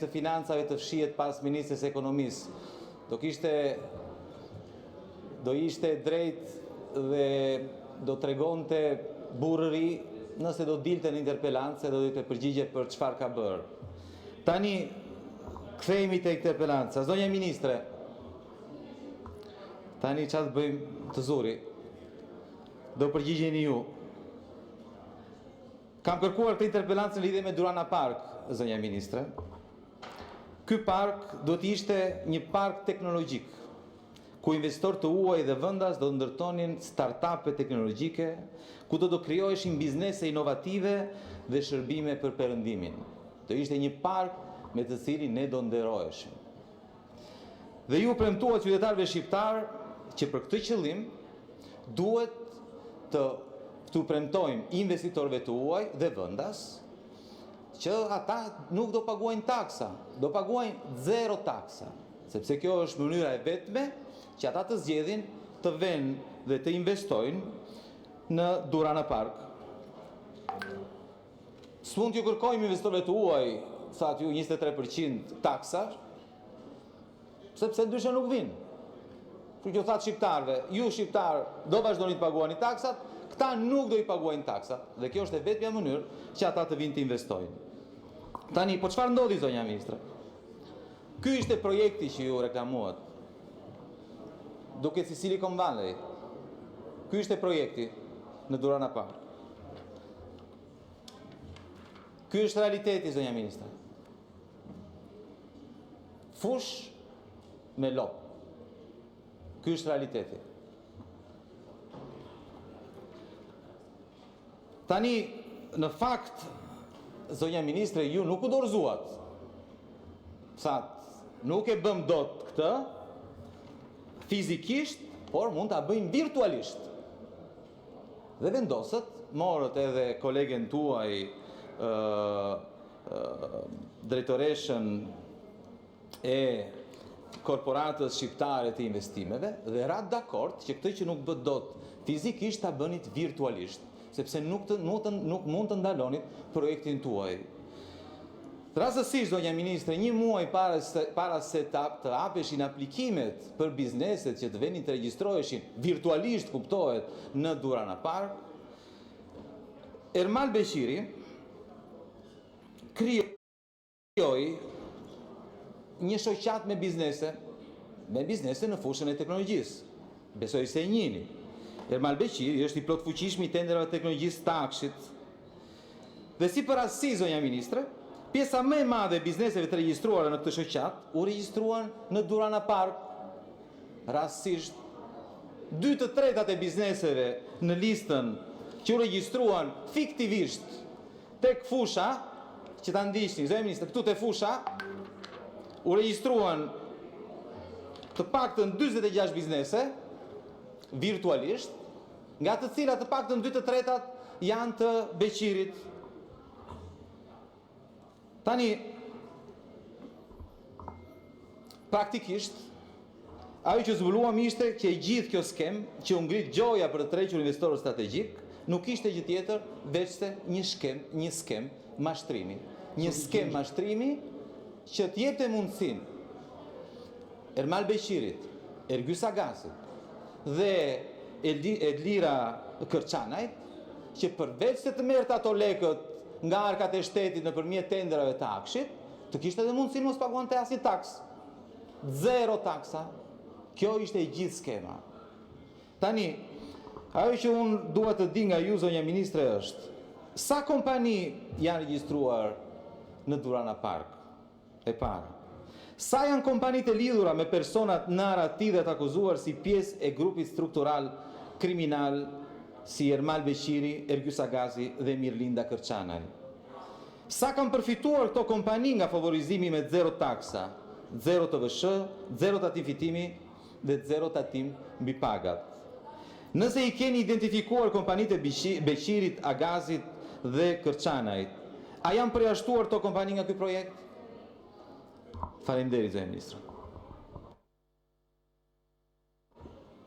të financave të fshihet pas ministres ekonomisë. Do ishte drejt dhe do tregonte burrëri nëse do dilte në interpelancë do të përgjigje për çfarë ka bërë. Tani kthehemi te interpelanca. Zonja ministre, tani çfarë bëjmë të zuri? Do përgjigjeni ju. Kam kërkuar këtë interpelancë në lidhje me Durana Park, zonja ministre. Ky park do të ishte një park teknologjik, ku investor të huaj dhe vendas do ndërtonin start-upe teknologjike, ku do krijoheshin biznese inovative dhe shërbime për perëndimin. Do ishte një park me të cilin ne do nderoheshim. Dhe ju premtuat qytetarëve shqiptar që për këtë qëllim duhet të premtojmë investitorëve të huaj dhe vendas që ata nuk do paguajnë taksa, do paguajnë zero taksa, sepse kjo është mënyra e vetme që ata të zgjedhin të venë dhe të investojnë në Durana Park. S'mund t'ju kërkojmë investorëve të huaj, thatë ju 23% taksa, sepse ndryshe nuk vinë. Që thatë shqiptarëve, ju shqiptarë do vazhdoni të paguani taksat, këta nuk do i paguajnë taksat, dhe kjo është e vetmja mënyrë që ata të vinë të investojnë. Tani, po çfarë ndodhi, zonja ministre? Ky ishte projekti që ju reklamuat, duke si Silicon Valley. Ky ishte projekti në Durana Park. Ky është realiteti, zonja ministre. Fush me lop. Ky është realiteti. Tani, në fakt, zonja ministre, ju nuk u dorëzuat. Thatë, nuk e bëm dot këtë, fizikisht, por mund ta bëjmë virtualisht. Dhe vendosët, morët edhe kolegen tuaj, drejtoreshën e korporatës shqiptare të investimeve, dhe ratë dakord që këtë që nuk bët dot fizikisht ta bënit virtualisht, sepse nuk mund të ndalonit projektin tuaj. Rastësisht, zonja ministre, një muaj para se të hapeshin aplikimet për bizneset që të venin të regjistroheshin virtualisht, kuptohet, në Durana Park, Ermal Beqiri krijoi një shoqat me biznese në fushën e teknologjisë. Besoj se e njihni. Ermal Beqiri është i plot fuqishëm i tenderave të teknologjisë të Akshit. Dhe si për rastësi, zonja ministre, pjesa më e madhe e bizneseve të regjistruara në këtë shoqat u regjistruan në Durana Park. Rastësisht, 2/3 e bizneseve në listën që u regjistruan fiktivisht tek fusha, që ta ndiqni, zonja ministre, këtu te fusha, u regjistruan të paktën 46 biznese virtualisht, nga të cilat të paktën 2/3 janë të Beqirit. Tani, praktikisht, ajo që zbuluam ishte që e gjithë kjo skem, që u ngrit gjoja për të tërhequr investorët strategjik, nuk ishte gjë tjetër veç se një skem mashtrimi. Një skem mashtrimi që t'jepte mundësinë Ermal Beqirit, Ergjys Agasit dhe Edlira Kërçanajt, që përveç se të merrte ato lekët nga arkat e shtetit nëpërmjet tenderave të Akshit, të kishte edhe mundësinë mos paguante asnjë taks. Zero taksa. Kjo ishte e gjithë skema. Tani, ajo që unë dua të di nga ju, zonja ministre, është sa kompani janë regjistruar në Durana Park? E para. Sa janë kompanitë e lidhura me personat në arati dhe të akuzuar si pjesë e grupit struktural kriminal si Ermal Beqiri, Ergjys Agasi dhe Mirlinda Kërçanaj? Sa kanë përfituar këto kompani nga favorizimi me zero taksa, zero TVSH, zero tatim fitimi dhe zero tatim mbi pagat? Nëse i keni identifikuar kompanitë e Beqirit, Agasit dhe Kërçanajt, a janë përjashtuar këto kompani nga ky projekt? Faleminderit, zonja ministre.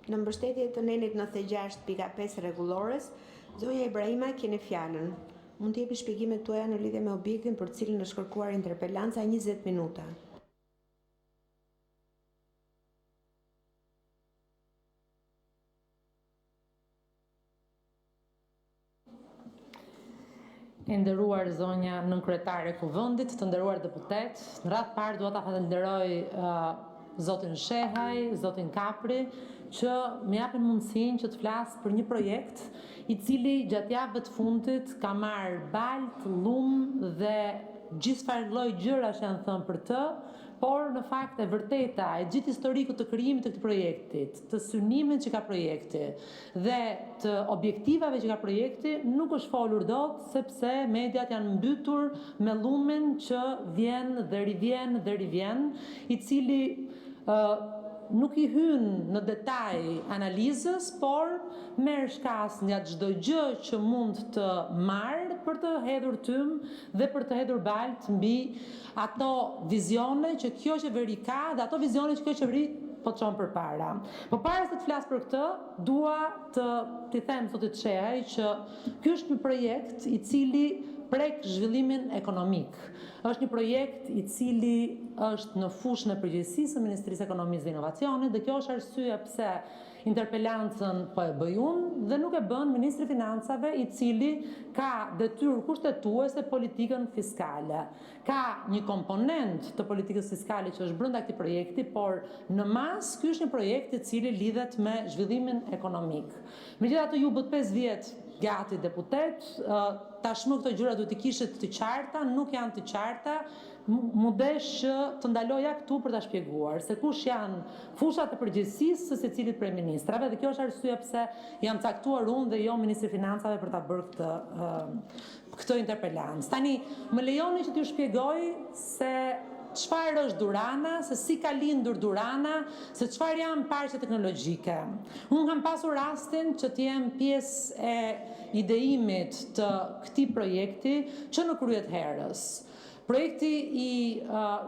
Në mbështetje të nenit 96.5 rregullores, zonja Ibrahima, keni fjalën. Mund të jepi shpjegimet tuaja në lidhje me objektin për cilin është kërkuar interpelanca 20 minuta. E nderuar zonja nënkryetare e Kuvendit, të nderuar deputet, në radhë parë dua ta falenderoj zotin Shehaj, zotin Kapri, që më japin mundësinë që të flas për një projekt i cili gjatë javëve të fundit ka marrë balt, lum dhe gjithë farë lloj gjëra që janë thënë për të, por në fakt e vërteta, e gjithë historiku të krijimit të këtij projekti, të synimit që ka projekti dhe të objektivave që ka projekti nuk është folur dot, sepse mediat janë mbytur me lumin që vjen dhe rivjen, i cili nuk i hyn në detaj analizës, por merr shkas nga çdo gjë që mund të marrë për të hedhur tym dhe për të hedhur balt mbi ato vizione që kjo qeveri ka dhe ato vizione që kjo qeveri po çon përpara. Po para se të flas për këtë, dua t'i them zotit Shehaj që ky është një projekt i cili prek zhvillimin ekonomik. Është një projekt i cili është në fushën e përgjegjësisë së Ministrisë së Ekonomisë dhe Inovacionit dhe kjo është arsyeja pse interpelancën po e bëj unë dhe nuk e bën Ministri i Financave, i cili ka detyrë kushtetuese politikën fiskale. Ka një komponent të politikës fiskale që është brenda këtij projekti, por në mas ky është një projekt i cili lidhet me zhvillimin ekonomik. Megjithatë ju bët 5 vjet gati deputet, tashmë këto gjëra duhet të kishit të qarta, nuk janë të qarta, mundesh që të ndaloja këtu për ta shpjeguar se kush janë fushat e përgjegjësisë së secilit prej ministrave dhe kjo është arsyeja pse jam caktuar unë dhe jo Ministri i Financave për ta bërë këtë interpelancë. Tani, më lejoni që t'ju shpjegoj se çfarë është Durana, se si ka lindur Durana, se çfarë janë parqe teknologjike. Unë kam pasur rastin që të jem pjesë e ideimit të këtij projekti që në kryet herës. Projekti i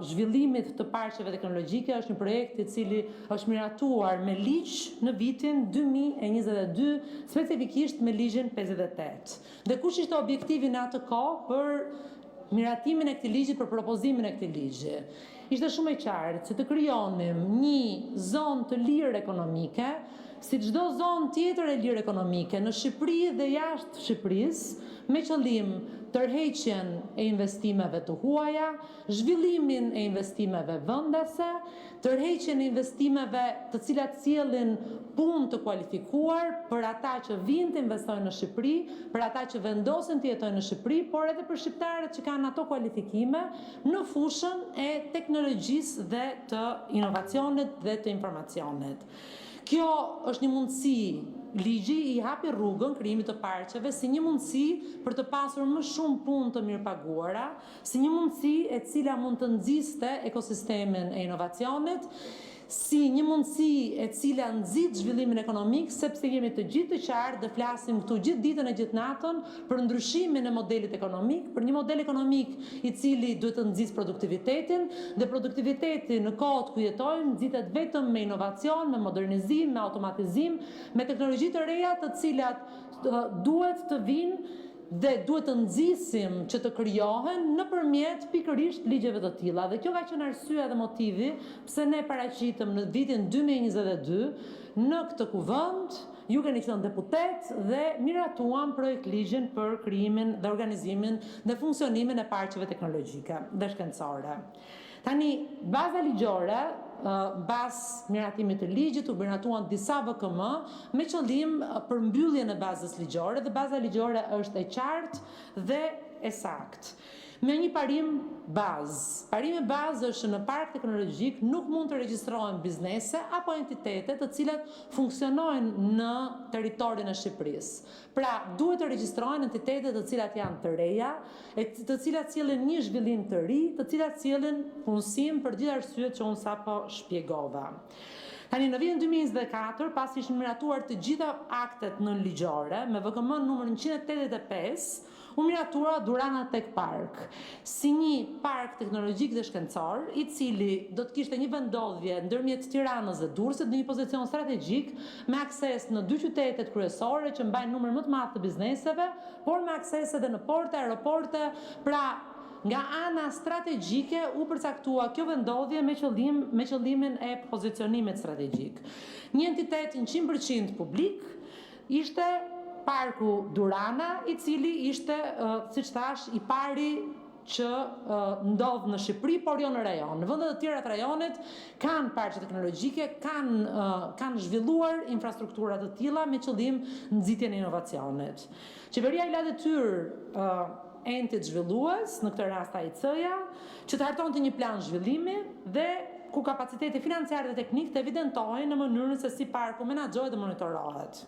zhvillimit të parqeve teknologjike është një projekt i cili është miratuar me ligj në vitin 2022, specifikisht me ligjin 58. Dhe kush ishte objektivi në atë kohë për miratimin e këtij ligji, për propozimin e këtij ligji? Ishte shumë e qartë që të krijonim një zonë të lirë ekonomike, si çdo zonë tjetër e lirë ekonomike në Shqipëri dhe jashtë Shqipërisë, me qëllim tërheqjen e investimeve të huaja, zhvillimin e investimeve vendase, tërheqjen e investimeve të cilat sjellin punë të kualifikuar për ata që vinë të investojnë në Shqipëri, për ata që vendosen të jetojnë në Shqipëri, por edhe për shqiptarët që kanë ato kualifikime në fushën e teknologjisë dhe të inovacionit dhe të informacionit. Kjo është një mundësi, ligji i hapi rrugën krijimit të parqeve si një mundësi për të pasur më shumë punë të mirëpaguara, si një mundësi e cila mund të nxiste ekosistemin e inovacionit, si një mundësi e cila nxit zhvillimin ekonomik, sepse jemi të gjithë të qartë dhe flasim këtu gjithë ditën e gjithë natën për ndryshimin e modelit ekonomik, për një model ekonomik i cili duhet të nxjisë produktivitetin dhe produktiviteti në kohët ku jetojmë nxitet vetëm me inovacion, me modernizim, me automatizim, me teknologji të reja të cilat duhet të vinë dhe duhet të nxisim që të krijohen nëpërmjet pikërisht ligjeve të tilla. Dhe kjo ka qenë arsyeja dhe motivi pse ne paraqitëm në vitin 2022 në këtë kuvend, ju keni qenë deputet dhe miratuam projekt ligjin për krijimin dhe organizimin dhe funksionimin e parqeve teknologjike dhe shkencore. Tani, baza ligjore, bas miratimit të ligjit, u miratuan disa VKM me qëllim për mbylljen e bazës ligjore dhe baza ligjore është e qartë dhe e saktë. Me një parim bazë. Parimi bazë është në park teknologjik nuk mund të regjistrohen biznese apo entitete të cilat funksionojnë në territorin e Shqipërisë. Pra, duhet të regjistrohen entitete të cilat janë të reja, të cilat sjellin një zhvillim të ri, të cilat sjellin punësim për gjithë arsyet që unë sapo shpjegova. Tani në vitin 2024, pasi ishin miratuar të gjitha aktet nën ligjore, me VKM numër 185, u miratua Durana Tech Park, si një park teknologjik dhe shkencor, i cili do të kishte një vendodhje ndërmjet Tiranës dhe Durrësit në një pozicion strategjik, me akses në 2 qytetet kryesore që mbajnë numër më të madh të bizneseve, por me akses edhe në porte, aeroporte, pra nga ana strategjike u përcaktua kjo vendodhje me qëllimin e pozicionimit strategjik. Një entitet 100% publik ishte Parku Durana, i cili ishte, siç thash, i pari që ndodh në Shqipëri, por jo në rajon. Në vendet të tjera të rajonit kanë parqe teknologjike, kanë zhvilluar infrastruktura të tilla me qëllim nxitjen e inovacionit. Qeveria i la detyrë entit zhvillues, në këtë rast AIC-ja, që të hartonte një plan zhvillimi dhe ku kapaciteti financiar dhe teknik të evidentohen në mënyrën se si parku menaxhohet dhe monitorohet.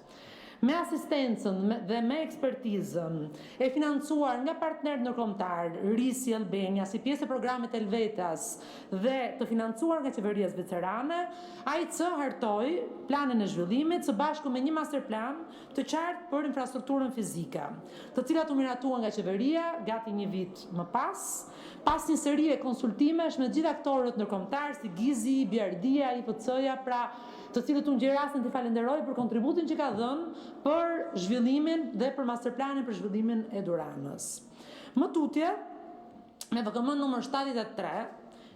Me asistencën dhe me ekspertizën e financuar nga partnerët ndërkombëtar, RISI Albania, si pjesë e programit Helvetas dhe të financuar nga qeveria zvicerane, AIC hartoi planin e zhvillimit së bashku me një master plan të qartë për infrastrukturën fizike, të cilat u miratuan nga qeveria gati një vit më pas një seri e konsultimesh me gjithë aktorët ndërkombëtar si Gizi, BRD-ja, IPC-ja, pra të cilët unë gjej rastin të falenderoj për kontributin që ka dhënë për zhvillimin dhe për masterplanin për zhvillimin e Duranës. Më tutje, me VKM numër 73,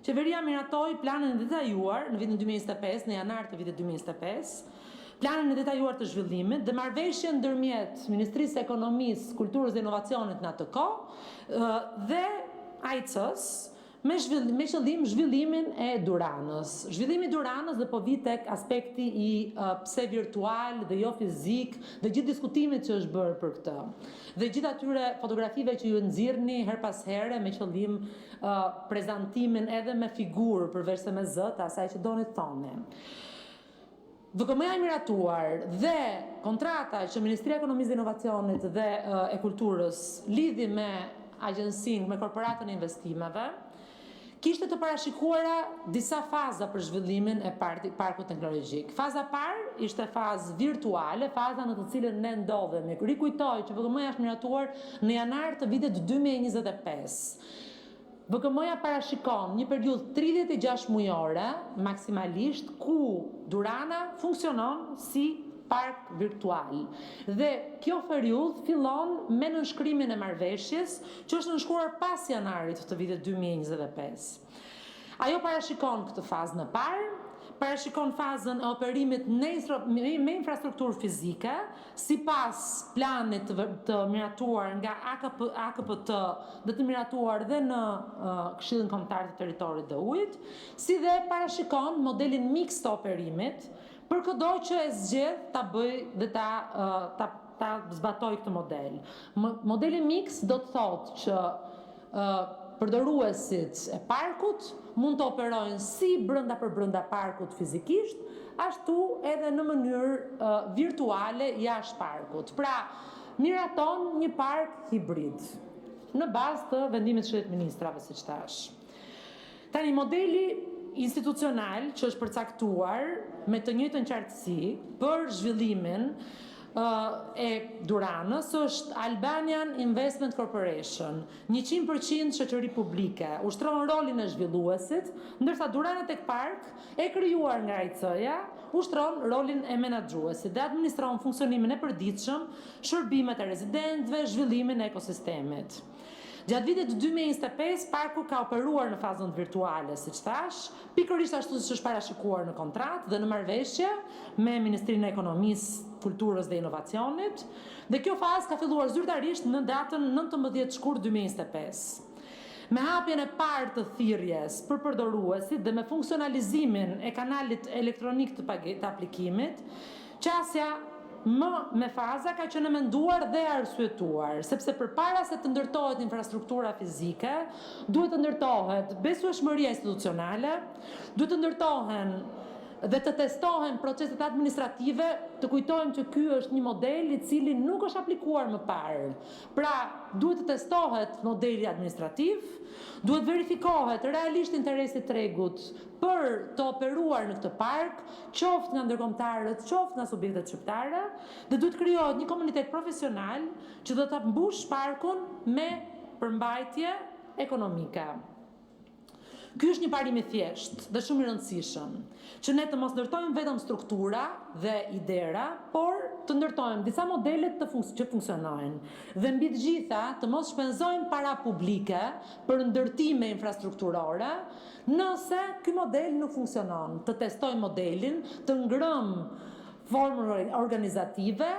qeveria miratoi planin e detajuar në vitin 2025, në janar të vitit 2025, planin e detajuar të zhvillimit dhe marrëveshjen ndërmjet Ministrisë së Ekonomisë, Kulturës dhe Inovacionit në atë kohë dhe AIC-s, me qëllim zhvillimin e Duranës. Zhvillimi i Duranës dhe po vi tek aspekti i pse virtual dhe jo fizik dhe gjithë diskutimit që është bërë për këtë. Dhe gjithë atyre fotografive që ju nxirrni her pas here me qëllim prezantimin edhe me figurë përveç se me zë të asaj që doni të thoni. VKM-ja i miratuar dhe kontrata që Ministria e Ekonomisë dhe Inovacionit dhe e Kulturës lidhi me agjensinë, me korporatën e investimeve, kishte të parashikuara disa faza për zhvillimin e parkut teknologjik. Faza parë ishte fazë virtuale, faza në të cilën ne ndodhemi. Rikujtoj që VKM-ja është miratuar në janar të vitit 2025. VKM-ja parashikon një periudhë 36 mujore maksimalisht ku Durana funksionon si park virtual. Dhe kjo periudhë fillon me nënshkrimin e marrëveshjes, që është nënshkruar pas janarit të vitit 2025. Ajo parashikon këtë fazën e parë, parashikon fazën e operimit me infrastrukturë fizike, sipas planit të miratuar nga AKPT dhe të miratuar dhe në Këshillin Kombëtar të Territorit dhe Ujit, si dhe parashikon modelin miks të operimit, për këdo që e zgjedh ta bëj dhe ta zbatoj këtë model. Modeli mix do të thotë që përdoruesit e parkut mund të operojnë si brenda për brenda parkut fizikisht, ashtu edhe në mënyrë virtuale jashtë parkut. Pra, miraton një park hibrid, në bazë të vendimit të Shtetit Ministrave, siç thash. Tani modeli institucional që është përcaktuar me të njëjtën qartësi për zhvillimin e Duranës është Albanian Investment Corporation, 100% shoqëri publike, ushtron rolin e zhvilluesit, ndërsa Durana Tech Park, e krijuar nga AIC-ja, ushtron rolin e menaxhuesit dhe administron funksionimin e përditshëm, shërbimet e rezidentëve, zhvillimin e ekosistemit. Gjatë vitit 2025, parku ka operuar në fazën virtuale, siç thash, pikërisht ashtu siç është parashikuar në kontratë dhe në marrëveshje me Ministrinë e Ekonomisë, Kulturës dhe Inovacionit, dhe kjo fazë ka filluar zyrtarisht në datën 19 shkurt 2025. Me hapjen e parë të thirrjes për përdoruesit dhe me funksionalizimin e kanalit elektronik të aplikimit, qasja më me faza ka qenë menduar dhe arsyetuar, sepse përpara se të ndërtohet infrastruktura fizike, duhet të ndërtohet besueshmëria institucionale, duhet të ndërtohen dhe të testohen proceset administrative, të kujtojmë që ky është një model i cili nuk është aplikuar më parë. Pra, duhet të testohet modeli administrativ, duhet verifikohet realisht interesi i tregut për të operuar në këtë park, qoftë nga ndërkombëtarët, qoftë nga subjektet shqiptare, dhe duhet krijohet një komunitet profesional që do ta mbush parkun me përmbajtje ekonomike. Ky është një parim i thjeshtë dhe shumë i rëndësishëm, që ne të mos ndërtojmë vetëm struktura dhe idera, por të ndërtojmë disa modele që funksionojnë dhe mbi të gjitha të mos shpenzojmë para publike për ndërtime infrastrukturore, nëse ky model nuk funksionon. Të testojmë modelin, të ngrëmë formën organizative,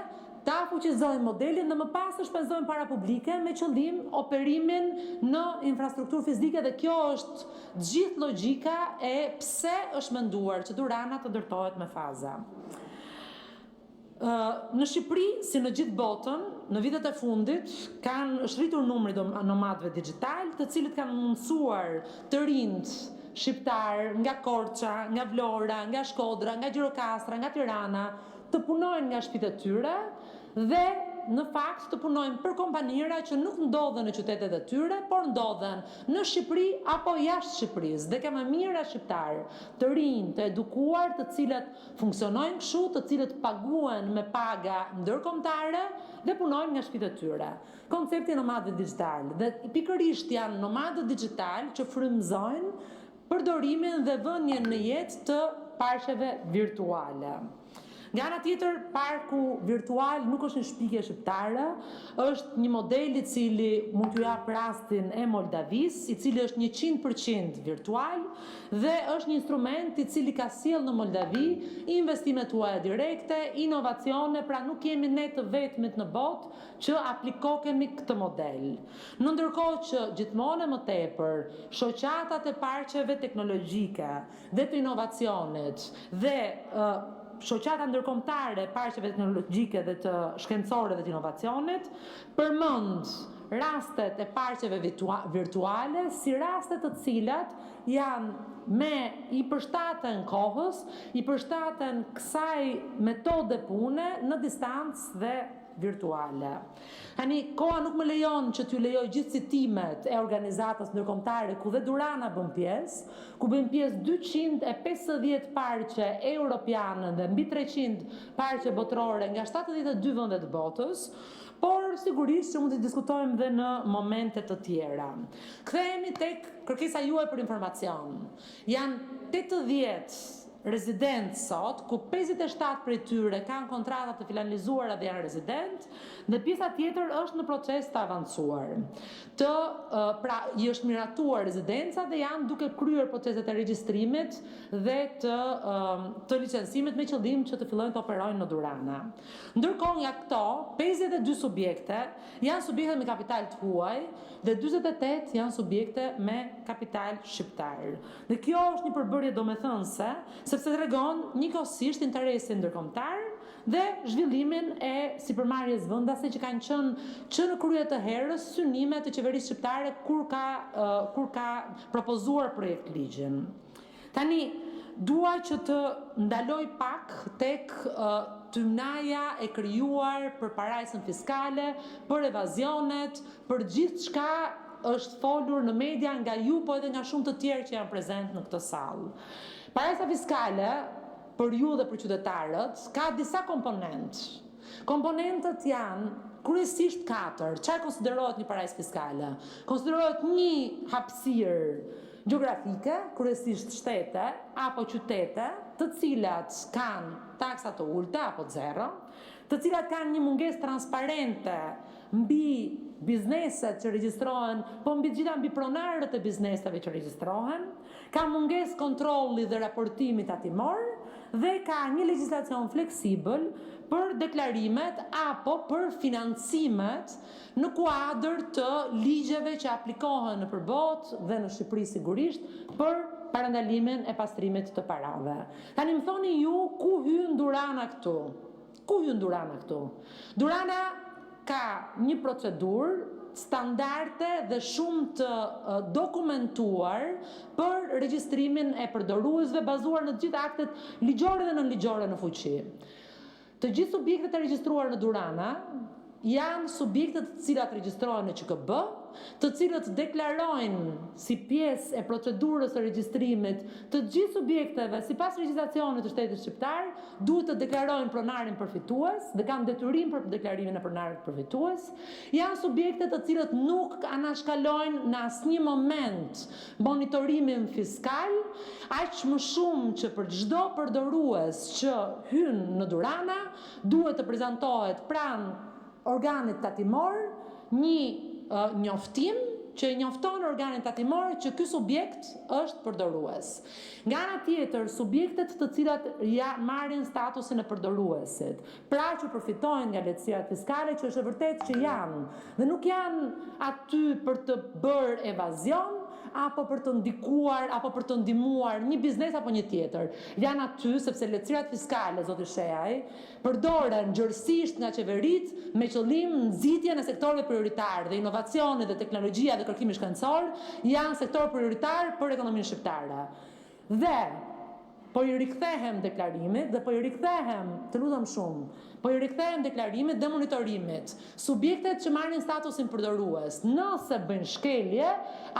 ta fuqizojmë modelin dhe më pas të shpenzojmë para publike me qëllim operimin në infrastrukturë fizike, dhe kjo është gjithë logjika e pse është menduar që Durana të ndërtohet me faza. Në Shqipëri, si në gjithë botën, në vitet e fundit është rritur numri nomadëve digjital, të cilët kanë mundësuar të rinjt shqiptar nga Korça, nga Vlora, nga Shkodra, nga Gjirokastra, nga Tirana, të punojnë nga shtëpitë e tyre dhe në fakt të punojnë për kompanira që nuk ndodhen në qytetet e tyre, por ndodhen në Shqipëri apo jashtë Shqipërisë, dhe ka më mijëra shqiptarë të rinj, të edukuar, të cilët funksionojnë kështu, të cilët paguhen me paga ndërkombëtare dhe punojnë nga shtëpitë e tyre. Koncepti nomadëve digital, dhe pikërisht janë nomadët digital që frymëzojnë përdorimin dhe vënien në jetë të parqeve virtuale. Nga ana tjetër, parku virtual nuk është një shpikje shqiptare, është një model i cili mund t'ju jap rastin e Moldavisë, i cili është 100% virtual dhe është një instrument i cili ka sjellë në Moldavi investimet tuaja direkte, inovacione, pra nuk jemi ne të vetmit në botë që aplikokemi këtë model. Në ndërkohë që gjithmonë më tepër shoqatat e parqeve teknologjike dhe të inovacionit dhe shoqata ndërkombëtare parqeve teknologjike dhe të shkencore dhe të inovacionit përmend rastet e parqeve virtuale si raste të cilat janë i përshtaten kohës, i përshtaten kësaj metode pune në distancë dhe virtuale. Koha nuk më lejon që t'ju lejoj gjithë citimet e organizatës ndërkombëtare ku dhe Durana bën pjesë, ku bën pjesë 250 parqe europiane dhe mbi 300 parqe botërore nga 72 vende të botës, por sigurisht që mund të diskutojmë dhe në momente të tjera. Kthehemi tek kërkesa juaj për informacion. Janë 80 rezidentë sot, ku 57 prej tyre kanë kontrata të finalizuara dhe janë rezident, dhe pjesa tjetër është në proces të avancuar. Pra, i është miratuar rezidenca dhe janë duke kryer proceset e regjistrimit dhe të licencimit me qëllim që të fillojnë të operojnë në Durana. Ndërkohë nga këto, 52 subjekte janë subjekte me kapital të huaj dhe 48 janë subjekte me kapital shqiptar. Dhe kjo është një përbërje domethënëse, sepse tregon njëkohësisht interesin ndërkombëtar dhe zhvillimin e sipërmarrjes vendase që kanë qenë që në krye të herës synime të qeverisë shqiptare kur ka propozuar projekt ligjin. Tani dua që të ndaloj pak tek tymnaja e krijuar për parajsën fiskale, për evazionet, për gjithçka është folur në media nga ju, po edhe nga shumë të tjerë që janë prezent në këtë sallë. Parajsa fiskale, për ju dhe për qytetarët, ka disa komponentë. Komponentët janë kryesisht 4. Çfarë konsiderohet një parajsë fiskale? Konsiderohet një hapësirë gjeografike, kryesisht shtete apo qytete, të cilat kanë taksa të ulta apo zero, të cilat kanë një mungesë transparente mbi bizneset që regjistrohen, po mbi gjitha mbi pronarët e bizneseve që regjistrohen, ka mungesë kontrolli dhe raportimi tatimor dhe ka një legjislacion fleksibël për deklarimet apo për financimet në kuadër të ligjeve që aplikohen në përbot dhe në Shqipëri sigurisht për parandalimin e pastrimit të parave. Tani më thoni ju, ku hyn Durana këtu? Ku hyn Durana këtu? Durana ka një procedurë standarde dhe shumë të dokumentuar për regjistrimin e përdoruesve bazuar në të gjithë aktet ligjore dhe nënligjore në fuqi. Të gjithë subjektet e regjistruar në Durana janë subjektet të cilat regjistrohen në QKB, të cilët deklarojnë si pjesë e procedurës së regjistrimit të gjithë subjekteve sipas legjislacionit të shtetit shqiptar, duhet të deklarojnë pronarin përfitues dhe kanë detyrim për deklarimin e pronarit përfitues. Janë subjekte të cilët nuk anashkalojnë në asnjë moment monitorimin fiskal, aq më shumë që për çdo përdorues që hyn në Durana duhet të prezantohet pranë organit tatimor një njoftim që i njofton organin tatimor që ky subjekt është përdorues. Nga ana tjetër, subjektet të cilat marrin statusin e përdoruesit, pra që përfitojnë nga lehtësirat fiskale, që është e vërtetë që janë, dhe nuk janë aty për të bërë evazion, apo për të ndikuar, apo për të ndihmuar një biznes apo një tjetër. Janë aty sepse lehtësirat fiskale, zoti Shehaj, përdoren gjërësisht nga qeveritë me qëllim nxitjen e sektorëve prioritar dhe inovacioni dhe teknologjia dhe kërkimi shkencor janë sektor prioritar për ekonominë shqiptare. Dhe po i rikthehem deklarimit dhe po i rikthehem, të lutem shumë, po i rikthehem deklarimit dhe monitorimit. Subjektet që marrin statusin përdorues, nëse bëjnë shkelje,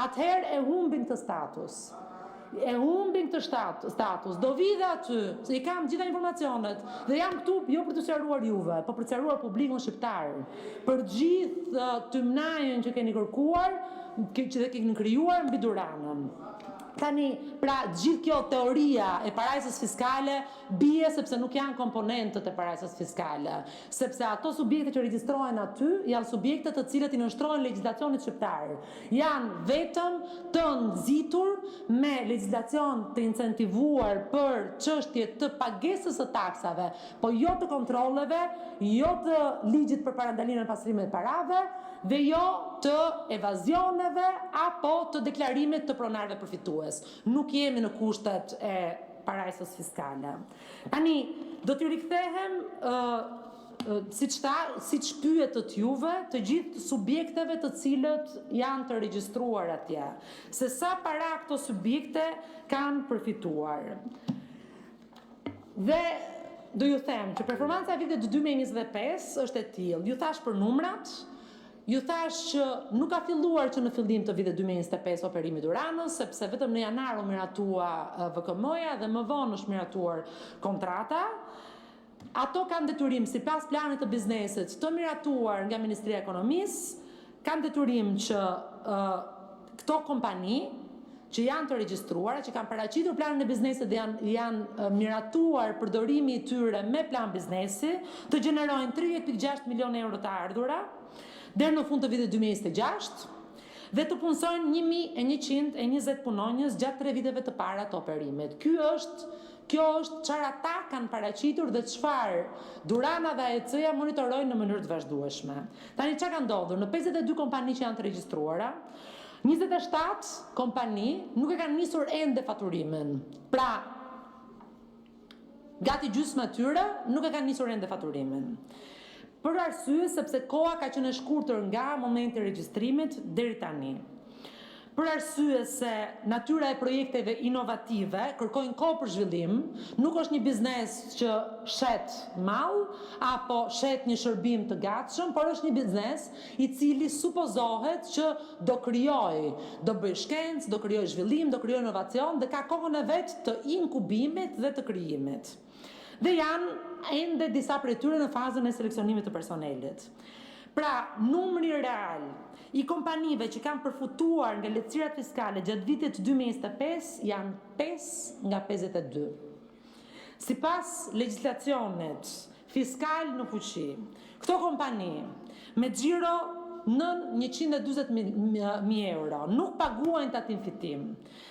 atëherë e humbin këtë status. E humbin këtë status, do vidhe aty, se i kam gjitha informacionet, dhe jam këtu jo për të sqaruar juve, po për të sqaruar publikun shqiptar, për gjithë tymnajën që keni kërkuar, që keni krijuar mbi Duranën. Tani, pra gjithë kjo teoria e parajsës fiskale bie sepse nuk janë komponentët e parajsës fiskale, sepse ato subjekte që regjistrohen aty janë subjekte të cilët i nënshtrojnë legjislacionit shqiptar. Janë vetëm të nxitur me legjislacion të incentivuar për çështje të pagesës së taksave, po jo të kontrolleve, jo të ligjit për parandalimin e pastrimit të parave, dhe jo të evazioneve apo të deklarimit të pronarëve përfitues. Nuk jemi në kushtet e parajsës fiskale. Tani, do t'ju rikthehem siç pyetët juve, të gjithë subjekteve të cilët janë të regjistruar atje. Se sa para këto subjekte kanë përfituar. Dhe do ju them që performanca e vitit 2025 është e tillë. Ju thash për numrat. Ju thash që nuk ka filluar që në fillim të vitit 2025 operimi Duranës, sepse vetëm në janar u miratua VKM-ja dhe më vonë është miratuar kontrata. Ato kanë detyrim sipas planit të biznesit të miratuar nga Ministria e Ekonomisë, kanë detyrim që këto kompani që janë të regjistruara, që kanë paraqitur planin e biznesit dhe janë miratuar përdorimi i tyre me plan biznesi, të gjenerojnë 30.6 milion euro të ardhura deri në fund të vitit 2026 dhe të punësojnë 1120 punonjës gjatë 3 viteve të para të operimit. Kjo është çfarë ata kanë paraqitur dhe çfarë Durana dhe AEC-ja monitorojnë në mënyrë të vazhdueshme. Tani çka ka ndodhur? Në 52 kompani që janë të regjistruara, 27 kompani nuk e kanë nisur ende faturimin. Pra, gati gjysma e tyre nuk e kanë nisur ende faturimin. Për arsye sepse koha ka qenë e shkurtër nga momenti i regjistrimit deri tani. Për arsye se natyra e projekteve inovative kërkojnë kohë për zhvillim, nuk është një biznes që shet mall apo shet një shërbim të gatshëm, por është një biznes i cili supozohet që do krijojë, do bëj shkencë, do krijojë zhvillim, do krijojë inovacion dhe ka kohën e vet të inkubimit dhe të krijimit. Dhe janë ende disa prej tyre në fazën e seleksionimit të personelit. Pra, numri real i kompanive që kanë përfutuar nga lehtësirat fiskale gjatë vitit 2025 janë 5 nga 52. Sipas legjislacionit fiskal në fuqi, këto kompani me xhiro nën 140.000 euro nuk paguajnë tatim fitim.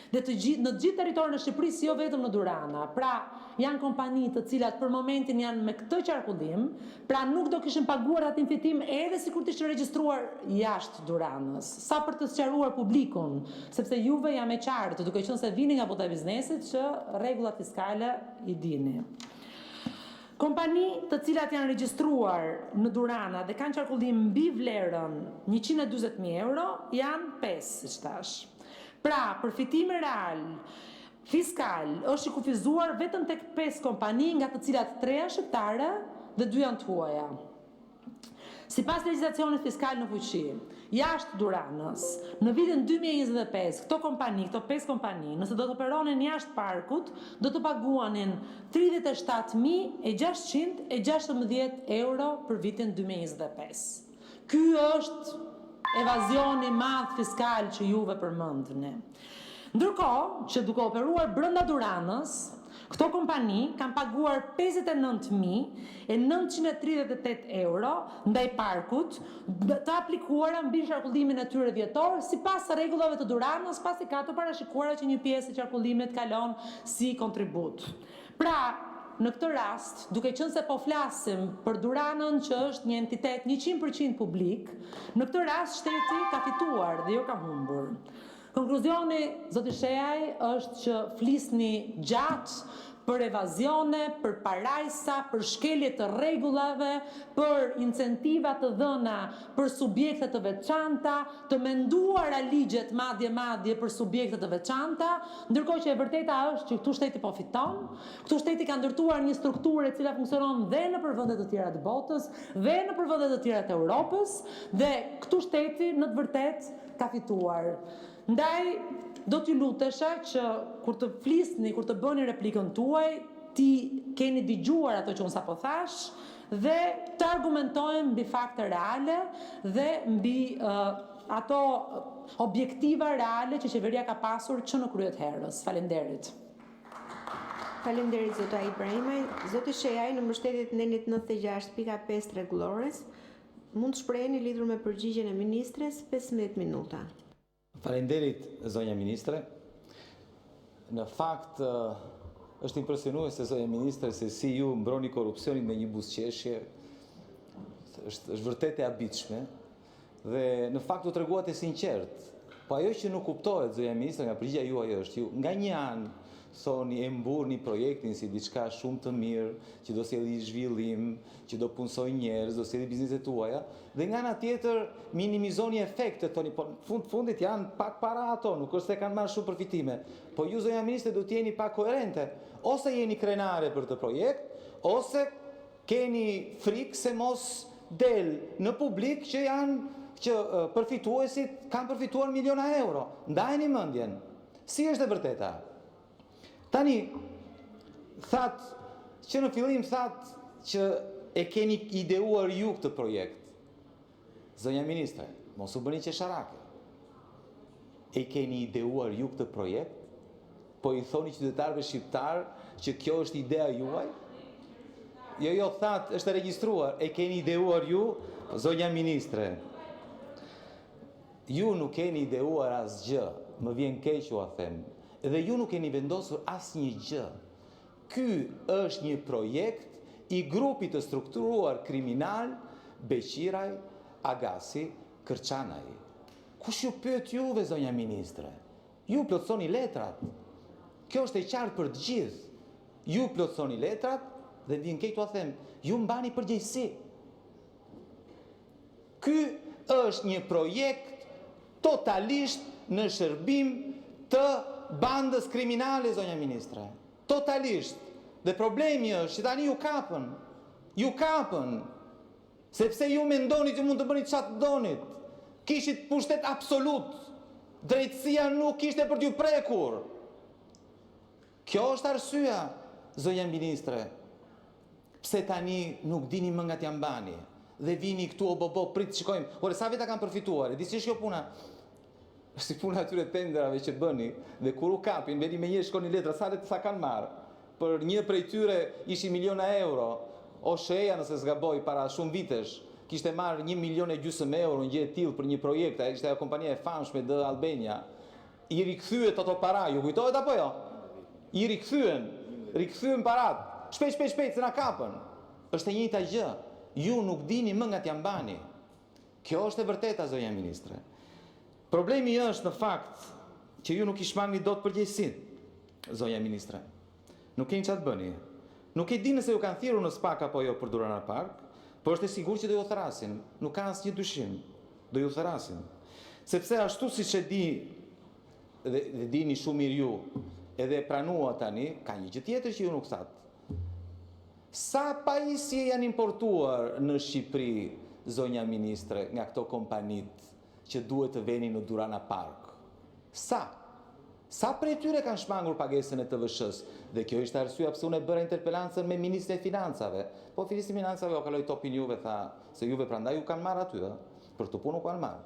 Dhe në gjithë territorin e Shqipërisë, jo vetëm në Durana. Pra, janë kompani të cilat për momentin janë me këtë qarkullim, pra nuk do kishin paguar tatim fitim edhe sikur të ishin regjistruar jashtë Duranës. Sa për të sqaruar publikun, sepse juve jam e qartë, duke qenë se vini nga bota e biznesit që rregullat fiskale i dini. Kompani të cilat janë regjistruar në Durana dhe kanë qarkullim mbi vlerën 140.000 euro janë 5, siç thash. Pra, përfitimi real fiskal është i kufizuar vetëm tek 5 kompani, nga të cilat 3 janë shqiptare dhe 2 janë të huaja. Sipas legjislacionit fiskal në fuqi, jashtë Duranës, në vitin 2025, këto 5 kompani, nëse do të operonin jashtë parkut, do të paguanin 37.616 euro për vitin 2025. Ky është evazioni madh fiskal që juve përmendni. Ndërkohë që duke operuar brenda Duranës, këto kompani kanë paguar 59.938 euro ndaj parkut të aplikuara mbi qarkullimin e tyre vjetor sipas rregullave të Duranës, pasi ka të parashikuara që një pjesë e qarkullimit kalon si kontribut. Pra, në këtë rast, duke qenë se po flasim për Duranën që është një entitet 100% publik, në këtë rast shteti ka fituar dhe jo ka humbur. Konkluzioni, zoti Shehaj, është që flisni gjatë për evazione, për parajsa, për shkelje të rregullave, për incentiva të dhëna për subjekte të veçanta, të menduara ligjet madje për subjekte të veçanta, ndërkohë që e vërteta është që këtu shteti po fiton, këtu shteti ka ndërtuar një strukturë e cila funksionon dhe nëpër vende të tjera të botës, dhe nëpër vende të tjera të Europës, dhe këtu shteti në të vërtetë ka fituar. Ndaj, do t'ju lutesha që kur të flisni, kur të bëni replikën tuaj, ti keni dëgjuar ato që unë sapo thash dhe të argumentojmë mbi fakte reale dhe mbi ato objektiva reale që qeveria ka pasur që në kryet herës. Faleminderit. Faleminderit zota Ibrahimaj. Zoti Shehaj, në mbështetjet nenit 96.5 rregullores, mund të shpreheni lidhur me përgjigjen e ministres 15 minuta. Faleminderit, zonja ministre. Në fakt, është impresionuese, zonja ministre, se si ju mbroni korrupsionin me një buzëqeshje, është vërtet e habitshme, dhe në fakt u treguat e sinqert. Po ajo që nuk kuptohet, zonja ministre, nga përgjigjja juaj është, ju nga një anë thoni e mburni projektin si diçka shumë të mirë, që do sjellë zhvillim, që do punsoj njerëz, do sjellë bizneset tuaja, dhe nga ana tjetër minimizoni efektet, thoni, po fundit janë pak para ato, nuk është se kanë marrë shumë përfitime. Po ju, zonja ministre, do të jeni pak koherente. Ose jeni krenare për të projekt, ose keni frikë se mos del në publik që përfituesit kanë përfituar miliona euro. Ndajeni mendjen. Si është e vërteta? Tani, që në fillim thatë që e keni ideuar ju këtë projekt. Zonja ministre, mos u bëni qesharake. E keni ideuar ju këtë projekt? Po i thoni qytetarëve shqiptar që kjo është idea juaj? Jo, thatë, është regjistruar. E keni ideuar ju, zonja ministre. Ju nuk keni ideuar asgjë, më vjen keq u a them. Dhe ju nuk keni vendosur asnjë gjë. Ky është një projekt i grupit të strukturuar kriminal Beqiraj, Agasi, Kërçanaj. Kush ju pyet juve, zonja ministre? Ju plotsoni letrat. Kjo është e qartë për të gjithë. Ju plotsoni letrat dhe vjen keq t'ua them, ju mbani përgjegjësi. Ky është një projekt totalisht në shërbim të bandës kriminale, zonja ministre. Totalisht. Dhe problemi është që tani ju kapën. Ju kapën. Sepse ju mendoni që mund të bëni çfarë donit. Kishit pushtet absolut. Drejtësia nuk kishte për t'ju prekur. Kjo është arsyeja, zonja ministre. Pse tani nuk dini më nga t'ja mbani. Dhe vini këtu o bobo, prit, shikojmë. Ore, sa veta kanë përfituar? E di si është kjo puna? Si puna atyre tenderave që bëni, dhe kur u kapin, veni me një shkoni letra, sa kanë marë. Për një prej tyre ishi miliona euro, o Sheja nëse zgaboj para shumë vitesh, kishte marrë 1,5 milion euro në gjë e tillë për një projekt, ishte ajo kompania e famshme D Albania. I rikthyet ato para, ju kujtohet apo jo? I rikthyen parat. Shpejt se na kapën. Është e njëjta gjë. Ju nuk dini më nga t'ja mbani. Kjo është e vërteta, zonja ministre. Problemi është në fakt që ju nuk i shmangni dot përgjegjësinë, zonja ministre. Nuk keni çfarë të bëni. Nuk e di nëse ju kanë thirrur në SPAK apo jo për Durana Park, por është e sigurt që do ju thrasin. Nuk ka asnjë dyshim. Do ju thrasin. Sepse ashtu siç e di dhe dini shumë mirë ju, edhe pranua tani, ka një gjë tjetër që ju nuk thatë. Sa pajisje janë importuar në Shqipëri, zonja ministre, nga këto kompanit që duhet të veni në Durana Park? Sa? Sa prej tyre kanë shmangur pagesën e TVSH-s? Dhe kjo ishte arsyeja pse unë e bëra interpelancën me Ministrin e Financave. Po Ministri i Financave o kaloi topin juve, tha se juve prandaj ju kanë marrë aty, për të punë u kanë marrë.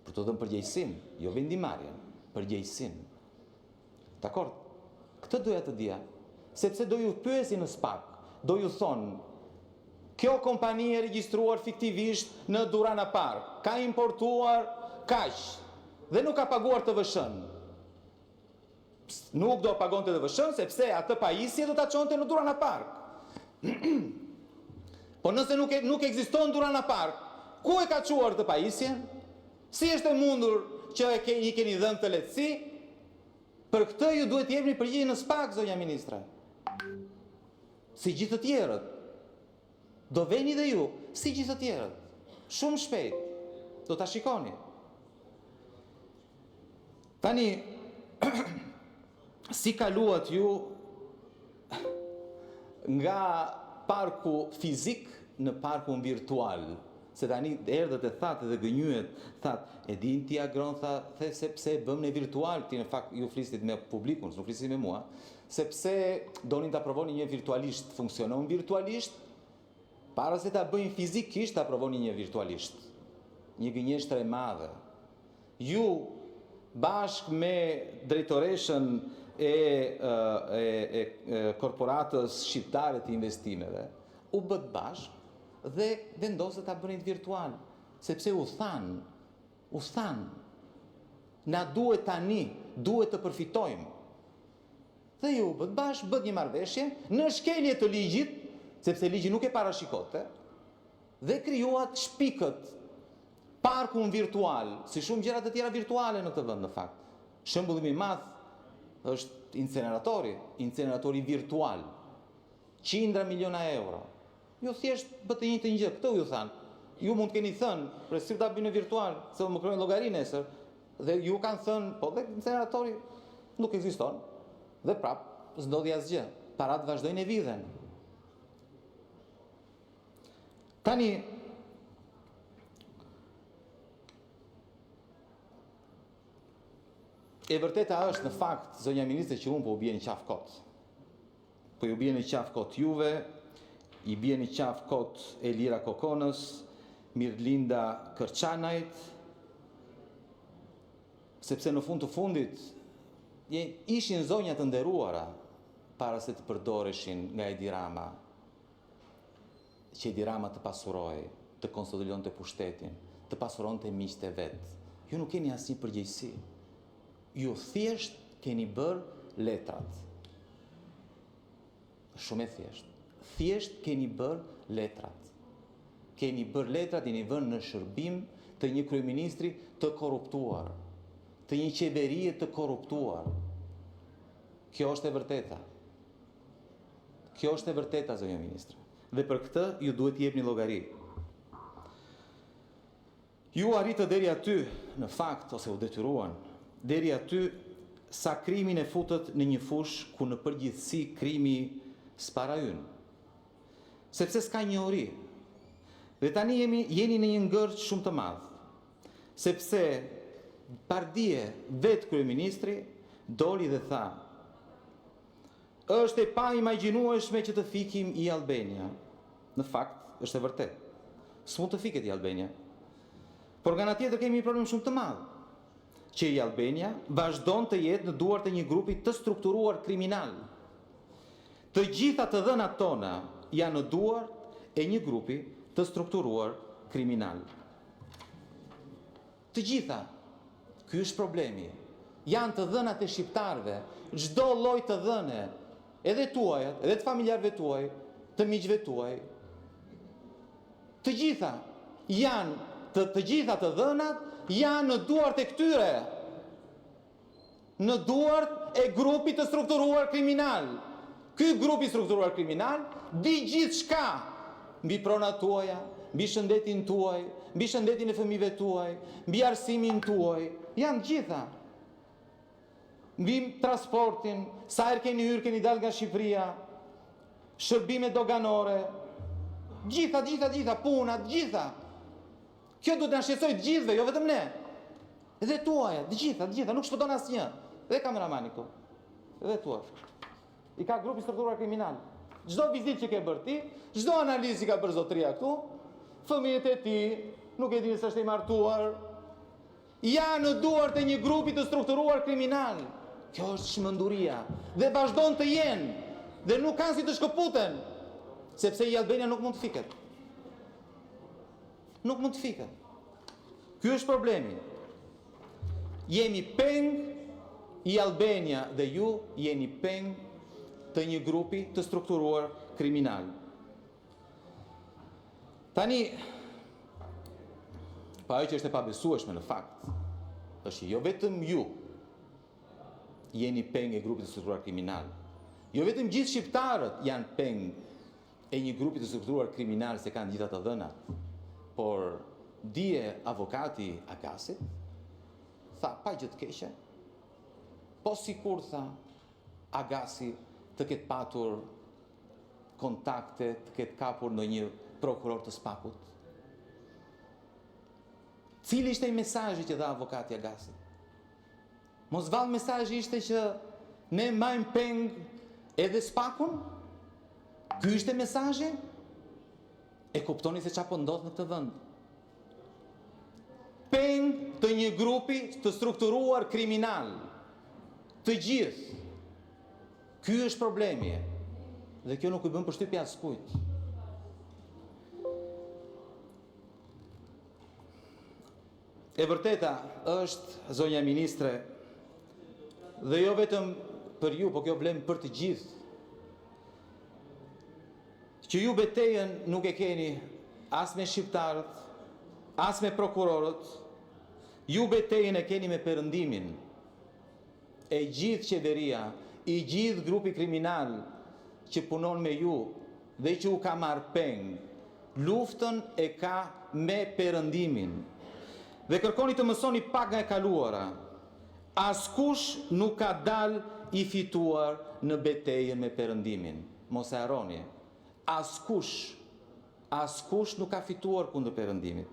Për të dhënë përgjegjësinë, jo vendimarrjen, përgjegjësinë. Dakor? Këtë doja të dija, sepse do ju pyesin në SPAK, do ju thonë, kjo kompani e regjistruar fiktivisht në Durana Park, ka importuar kaq dhe nuk ka paguar TVSH-n. Nuk do pagon të TVSH-n sepse atë pajisje do ta çonte në Durana Park. Po nëse nuk ekziston Durana Park, ku e ka çuar të pajisjen? Si është e mundur që i keni dhënë të lehtësi? Për këtë ju duhet të jepni përgjigje në SPAK, zonja ministre. Si gjithë të tjerët. Do veni dhe ju, si gjithë të tjerët. Shumë shpejt. Do ta shikoni. Tani, si kaluat ju nga parku fizik në parkun virtual? Se tani erdhët e thatë dhe gënyet, thatë, e din ti agron, the sepse bëm në virtual, ti në fakt ju flistit me publikun, nuk flistit me mua, sepse donin të aprovoni një virtualisht, funksionon virtualisht, para se ta bëjnë fizikisht, ta aprovoni një virtualisht. Një gënjeshtër e madhe. Ju, bashk me drejtoreshën e korporatës shqiptare të investimeve, u bët bashk, dhe vendosë ta bënin virtual, sepse u thanë, na duhet tani, duhet të përfitojmë. Dhe ju bët bashkë, bët një marrëveshje, në shkelje të ligjit, sepse ligji nuk e parashikote, dhe krijuat shpikët, parkun virtual, si shumë gjëra të tjera virtuale në të vend në fakt. Shembullimi i madh është inceneratori virtual, qindra miliona euro. Ju thjesht bëtë një të një gjë, këto ju thanë. Ju mund të keni thënë, për si ta bëjnë virtual, se më kërojnë llogari nesër, dhe ju kanë thënë, po dhe incineratori nuk ekziston. Dhe prap, s'ndodhi asgjë. Parat vazhdojnë e vidhen. Tani, e vërteta është në fakt, zonja ministre, që unë po u bie në qafë kot. Po ju bie në qafë kot juve, i bie në qafë kot Elira Kokonës, Mirlinda Kërçanajt, sepse në fund të fundit ishin zonja të nderuara para se të përdoreshin nga Edi Rama, që Edi Rama të pasuroj, të konsolidon të pushtetin, të pasuron të miqtë e vetë. Ju nuk keni asnjë përgjegjësi. Ju thjesht keni bërë letrat. Shumë e thjesht. Thjesht keni bërë letrat. Keni bërë letrat, jeni vënë në shërbim të një kryeministri të korruptuar, të një qeverie të korruptuar. Kjo është e vërteta. Kjo është e vërteta, zonja ministre. Dhe për këtë ju duhet të jepni llogari. Ju arritët deri aty, në fakt, ose u detyruan, deri aty sa krimin e futët në një fush ku në përgjithësi krimi s'para ynë. Sepse s'ka njohuri. Dhe tani jeni në një ngërç shumë të madh. Sepse pardje vetë kryeministri doli dhe tha: është e pa imagjinueshme që të fikim i Albania. Në fakt, është e vërtet. S'mund të fiket i Albania. Por nga ana tjetër kemi një problem shumë të madh, që i Albania vazhdon të jetë në duart e një grupi të strukturuar kriminal. Të gjitha të dhënat tona janë në duart e një grupi të strukturuar kriminal. Të gjitha. Ky është problemi. Janë të dhënat e shqiptarëve, çdo lloj të dhëne, edhe tuajat, edhe të familjarëve tuaj, të miqve tuaj. Të gjitha janë të gjitha të dhënat janë në duart e këtyre. Në duart e grupit të strukturuar kriminal. Ky grup i strukturuar kriminal di gjithë shka mbi pronat tuaja, mbi shëndetin tuaj, mbi shëndetin e fëmijëve tuaj, mbi arsimin tuaj, janë gjitha. Mbi transportin, sa herë keni hyrë, keni dalë nga Shqipëria, shërbime doganore, gjitha, punat, gjitha. Kjo duhet na shqetësoj të gjithëve, jo vetëm ne. Edhe tuaja, të gjitha, nuk shpëton asnjë. Dhe kameramani këtu, edhe tuaj. I ka grupi strukturuar kriminal. Çdo vizitë që ke bërë ti, çdo analizë që ka bërë zotëria këtu, fëmijët e ti, nuk e dini se është i martuar, janë në duart e një grupi të strukturuar kriminal. Kjo është shmënduria dhe vazhdon të jenë dhe nuk kanë si të shkëputen, sepse i Albania nuk mund të fiket. Nuk mund të fiket. Ky është problemi. Jemi peng, i Albania dhe ju jeni peng të një grupi të strukturuar kriminal. Tani, pa ajo që është e pabesueshme në fakt, është jo vetëm ju jeni peng e grupit të strukturuar kriminal. Jo vetëm gjithë shqiptarët janë peng e një grupi të strukturuar kriminal se kanë gjitha të dhëna, por dije avokati Agasit tha pa gjë të keqe, po sikur tha Agasi të ketë patur kontakte, të ketë kapur në një prokuror të spakut. Cili ishte i mesazhi që dha avokati Agasi? Mos vallë mesazhi ishte që ne majmë peng edhe spakun? Ky ishte mesazhi? E kuptoni se çfarë po ndodh në këtë vend. Peng të një grupi të strukturuar kriminal. Të gjithë. Ky është problemi. Dhe kjo nuk i bën përshtypje askujt. E vërteta është, zonja ministre, dhe jo vetëm për ju, po kjo vlen për të gjithë, që ju betejën nuk e keni as me shqiptarët, as me prokurorët, ju betejën e keni me perëndimin. E gjithë qeveria, i gjithë grupi kriminal që punon me ju dhe që u ka marrë peng, luftën e ka me perëndimin. Dhe kërkoni të mësoni pak nga e kaluara. Askush nuk ka dal i fituar në betejën me perëndimin. Mos e harroni. Askush nuk ka fituar kundër perëndimit.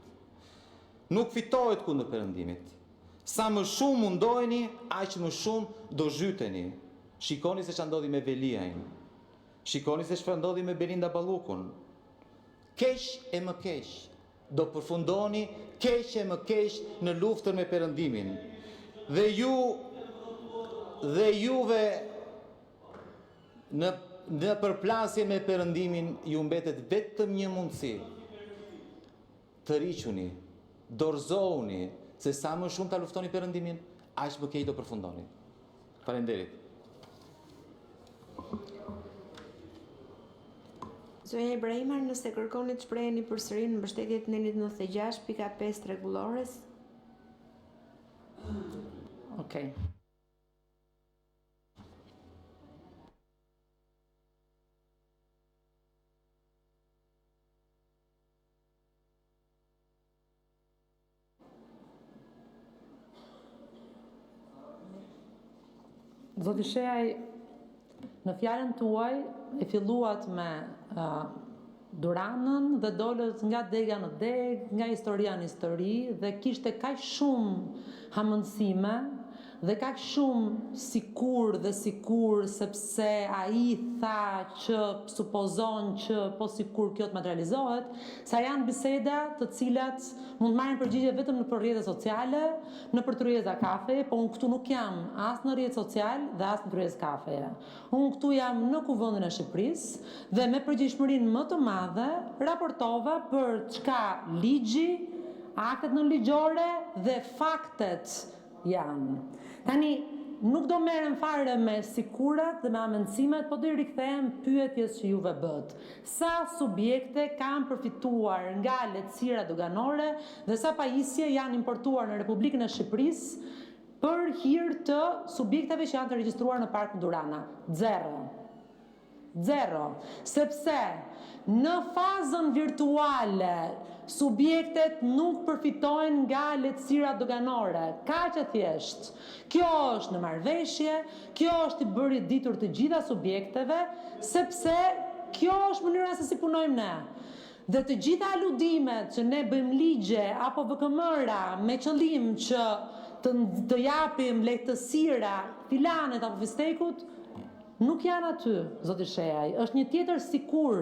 Nuk fitohet kundër perëndimit. Sa më shumë mundoheni, aq më shumë do zhyteni. Shikoni se ç'a ndodhi me Veliajn. Shikoni se çfarë ndodhi me Belinda Ballukun. Keq e më keq. Do përfundoni keq e më keq në luftën me perëndimin. Dhe juve në përplasje me perëndimin ju mbetet vetëm një mundësi. Të riquni, dorëzohuni, se sa më shumë ta luftoni perëndimin, aq më keq do përfundoni. Faleminderit. Zonja Ibrahimar, nëse kërkoni të shpreheni përsëri në mbështetje të Nenit 96.5 rregullores. Okej. Zoti Shehaj, në fjalën tuaj e filluat me Duranën dhe dolët nga dega në degë, nga historia në histori dhe kishte kaq shumë hamendësime dhe kaq shumë sikur sepse ai tha që supozon që po sikur kjo të materializohet, sa janë biseda të cilat mund të marrin përgjigje vetëm në rrjete sociale, në për tryeza kafeje, po unë këtu nuk jam as në rrjet social dhe as në tryezë kafeje. Unë këtu jam në Kuvendin e Shqipërisë dhe me përgjegjësinë më të madhe raportova për çka ligji, aktet nënligjore dhe faktet janë. Tani, nuk do merrem fare me sikurat dhe me amendësimet, po do i rikthehem pyetjes që juve bët. Sa subjekte kanë përfituar nga lehtësira doganore dhe sa pajisje janë importuar në Republikën e Shqipërisë për hir të subjekteve që janë të regjistruar në Parkun Durana? 0. Zero. Sepse në fazën virtuale subjektet nuk përfitojnë nga lehtësirat doganore. Kaq e thjesht. Kjo është në marrëveshje, kjo është i bërë i ditur të gjitha subjekteve, sepse kjo është mënyra se si punojmë ne. Dhe të gjitha aludimet që ne bëjmë ligje apo VKM-ra me qëllim që të japim lehtësira filanet apo fistekut, nuk janë aty, zoti Shehaj. Është një tjetër sikur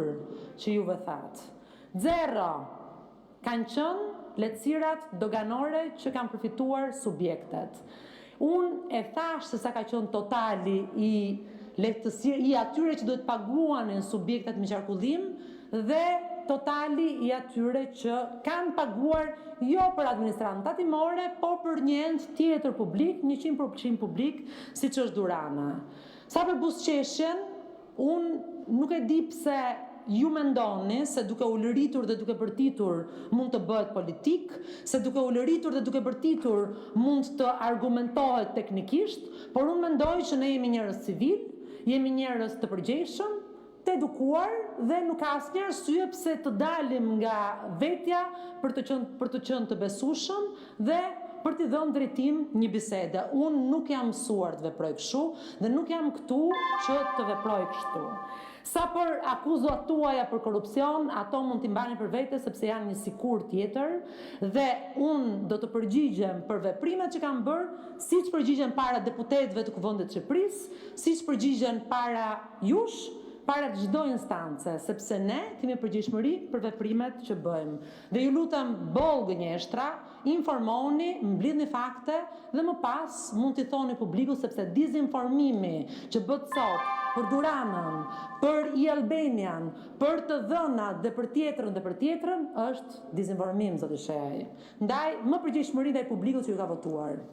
që juve thatë. Zero. Kanë qenë lehtësirat doganore që kanë përfituar subjektet. Unë e thash se sa ka qenë totali i lehtësirë i atyre që duhet paguanin subjektet me qarkullim dhe totali i atyre që kanë paguar jo për administratën tatimore, po për një ent tjetër publik, 100% publik, siç është Durana. Sa për buzëqeshjen, unë nuk e di pse ju mendoni se duke u lëritur dhe duke bërtitur mund të bëhet politik, se duke u lëritur dhe duke bërtitur mund të argumentohet teknikisht, por unë mendoj që ne jemi njerëz civil, jemi njerëz të përgjegjshëm, të edukuar dhe nuk ka asnjë arsye pse të dalim nga vetja për të qenë të besueshëm dhe për t'i dhënë drejtim një bisede. Unë nuk jam mësuar të veproj kështu dhe nuk jam këtu që të veproj kështu. Sa për akuzat tuaja për korupcion, ato mund t'i mbani për vete sepse janë një sikur tjetër dhe unë do të përgjigjem për veprimet që kam bërë, siç përgjigjem para deputetëve të Kuvendit të Shqipërisë, siç përgjigjen para jush, para çdo instance, sepse ne kemi përgjegjësi për veprimet që bëjmë. Dhe ju lutem boll gënjeshtra, informoni, mblidhni fakte dhe më pas mund t'i thoni publikut sepse dezinformimi që bëhet sot për Duranën, për Albanian, për të dhënat dhe për tjetrën është dezinformim, zoti Shehaj. Ndaj më përgjegjësi ndaj publikut që ju ka votuar.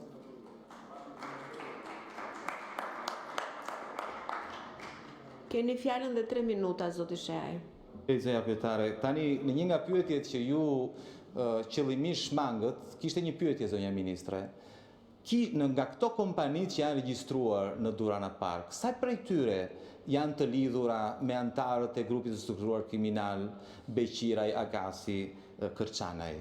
Keni fjalën dhe 3 minuta, zoti Shehaj. Zonja kryetare, tani në një nga pyetjet që ju qëllimisht shmangët, kishte një pyetje, zonja ministre. Nga këto kompanit që janë regjistruar në Durana Park, sa prej tyre janë të lidhura me antarët e grupit të strukturuar kriminal Beqiraj, Agasi, Kërçanaj?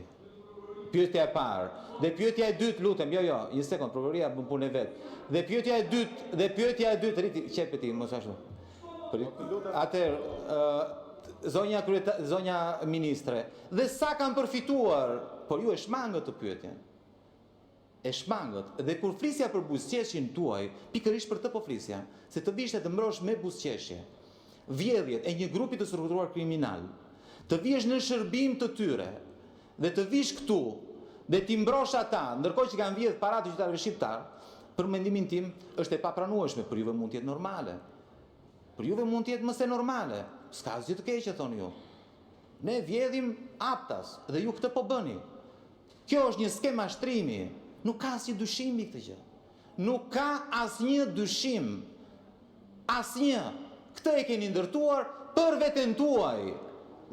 Pyetja e parë. Dhe pyetja e dytë, lutem, jo, një sekond, prokuroria bën punën e vet. Dhe pyetja e dytë, riti, qepeti, mos ashtu. Atëherë, zonja ministre, dhe sa kanë përfituar, por ju e shmangët të pyetjen. E shmangët, dhe kur flisja për buzëqeshjen tuaj, pikërisht për të po flisja, se të vishte të mbrosh me buzëqeshje, vjedhjet e një grupi të strukturuar kriminal, të vish në shërbim të tyre, dhe të vish këtu, dhe t'i mbrosh ata, ndërkohë që kanë vjedh paratë të qytetarëve shqiptar, për mendimin tim është e papranueshme, për juve mund të jetë normale. Për juve mund të jetë mëse normale, s'ka asgjë të keqe, thoni ju. Ne vjedhim aptas, dhe ju këtë po bëni. Kjo është një skem mashtrimi, nuk ka asnjë dyshim mbi këtë gjë. Nuk ka asnjë dyshim. Asnjë. Këtë e keni ndërtuar për veten tuaj.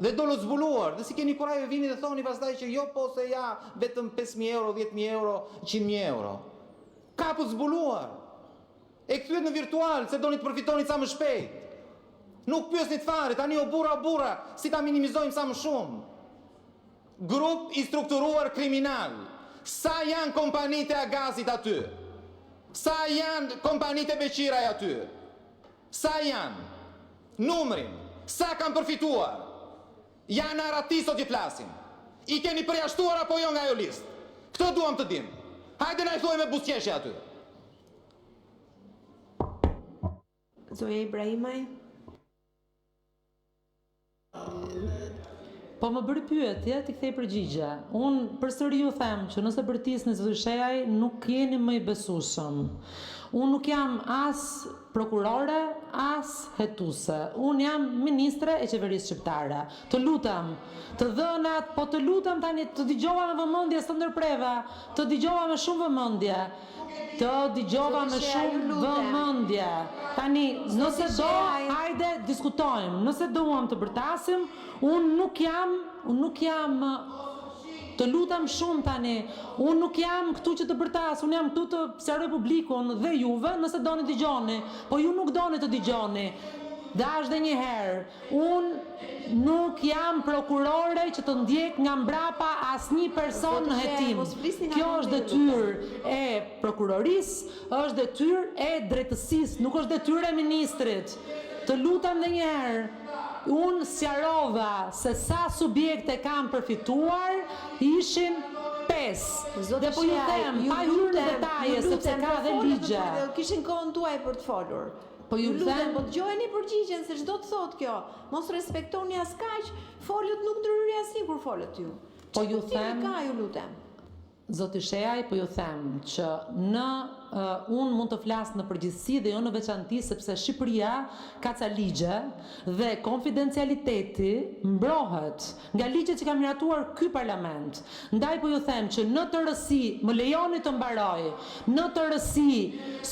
Dhe do të zbuluar, dhe si keni kurajë vini dhe thoni pastaj që jo po se ja vetëm 5.000 euro, 10.000 euro, 100.000 euro. Ka për zbuluar. E kthyet në virtual, se doni të përfitoni sa më shpejt. Nuk pyesni të fare, tani o burra, si ta minimizojmë sa më shumë. Grup i strukturuar kriminal. Sa janë kompanitë e Agazit aty? Sa janë kompanitë e Beqiraj aty? Sa janë? Numrin. Sa kanë përfituar? Janë arati sot i flasin. I keni përjashtuar apo jo nga ajo listë? Këtë duam të dim. Hajde na i thuaj me buzëqeshje aty. Zoja Ibrahimaj. Po më bëri pyetje, ti kthej përgjigje. Unë përsëri ju them që nëse bërtisni zoti Shehaj, nuk jeni më i besueshëm. Unë nuk jam as prokurore, as hetuese. Unë jam ministre e qeverisë shqiptare. Të lutem, të dhënat, po të lutem tani, të dëgjova me vëmendje së ndërpreva, të dëgjova me shumë vëmendje. Tani, nëse do, hajde, diskutojmë. Nëse duam të bërtasim, unë nuk jam, të lutem shumë tani, unë nuk jam këtu që të bërtas, unë jam këtu të sqaroj publikun dhe juve, nëse doni dëgjoni, po ju nuk doni të dëgjoni. dash dhe një herë, unë nuk jam prokurore që të ndjek nga mbrapa asnjë person në hetim. Kjo është detyrë e prokurorisë, është detyrë e drejtësisë, nuk është detyrë e ministrit. Të lutem dhe një herë, unë sqarova se sa subjekte kam përfituar, ishin 5. Dhe po ju them, pa hyrë në detaje, sepse ka dhe ligje. Kishin kohën tuaj për të folur. Po ju them, po dëgjojeni përgjigjen se çdo të thotë kjo. Mos respektoni as kaq, folët nuk ndryrë asnjë kur folët ju. Po ju them, ka ju lutem. Zoti Shehaj, po ju them që unë mund të flas në përgjithësi dhe jo në veçanti, sepse Shqipëria ka ca ligje dhe konfidencialiteti mbrohet nga ligjet që ka miratuar ky parlament. Ndaj po ju them që në të rësi, më lejoni të mbaroj, në të rësi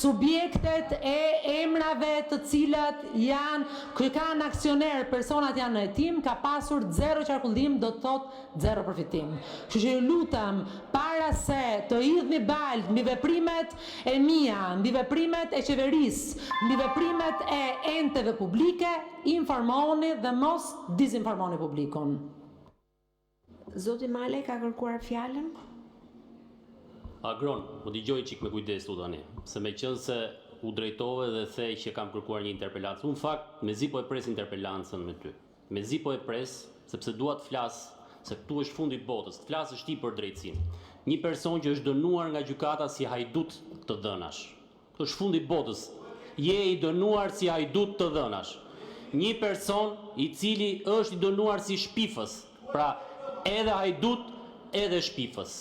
subjektet e emrave të cilat janë kanë aksioner, personat janë në hetim, ka pasur 0 qarkullim, do të thot 0 përfitim. Kështu që ju lutem, para se të hidhni balë mbi veprimet e mia, mbi veprimet e qeverisë, mbi veprimet e enteve publike, informoni dhe mos dizinformoni publikun. Zoti Malej ka kërkuar fjalën? Agron, më dëgjoj çik me kujdes tu tani, se meqense u drejtove dhe the që kam kërkuar një interpelancë. Unë fakt mezi po e pres interpelancën me ty. Mezi po e pres sepse dua të flas se këtu është fundi i botës, të flasësh ti për drejtësinë. Një person që është dënuar nga gjykata si hajdut të dhënash. Kjo është fundi i botës. Je i dënuar si hajdut të dhënash. Një person i cili është i dënuar si shpifës. Pra, edhe hajdut, edhe shpifës.